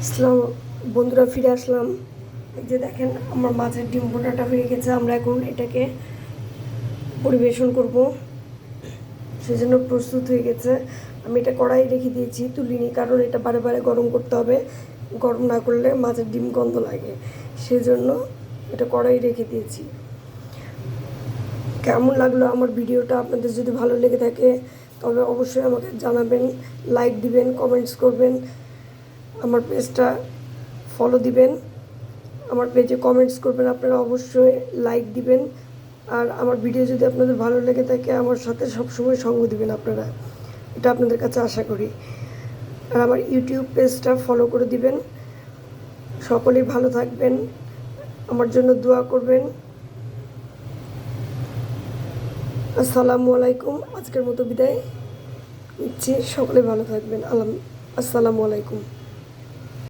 আসসালাম বন্ধুরা, ফিরে আসলাম। এই যে দেখেন, আমার মাছের ডিম বোনাটা হয়ে গেছে। আমরা এখন এটাকে পরিবেশন করব, সেজন্য প্রস্তুত হয়ে গেছে। আমি এটা কড়াই রেখে দিয়েছি, তুলিনি, কারণ এটা বারে বারে গরম করতে হবে। গরম না করলে মাছের ডিম গন্ধ লাগে, সেজন্য এটা কড়াই রেখে দিয়েছি। কেমন লাগলো আমার ভিডিওটা? আপনাদের যদি ভালো লেগে থাকে তবে অবশ্যই আমাকে জানাবেন, লাইক দিবেন, কমেন্টস করবেন, আমার পেজটা ফলো দিবেন। আমার পেজে কমেন্টস করবেন, আপনারা অবশ্যই লাইক দিবেন। আর আমার ভিডিও যদি আপনাদের ভালো লেগে থাকে আমার সাথে সবসময় সঙ্গ দিবেন আপনারা, এটা আপনাদের কাছে আশা করি। আর আমার ইউটিউব পেজটা ফলো করে দিবেন। সকলেই ভালো থাকবেন, আমার জন্য দোয়া করবেন। আসসালামু আলাইকুম। আজকের মতো বিদায় নিচ্ছি। সকলে ভালো থাকবেন। আসসালামু আলাইকুম।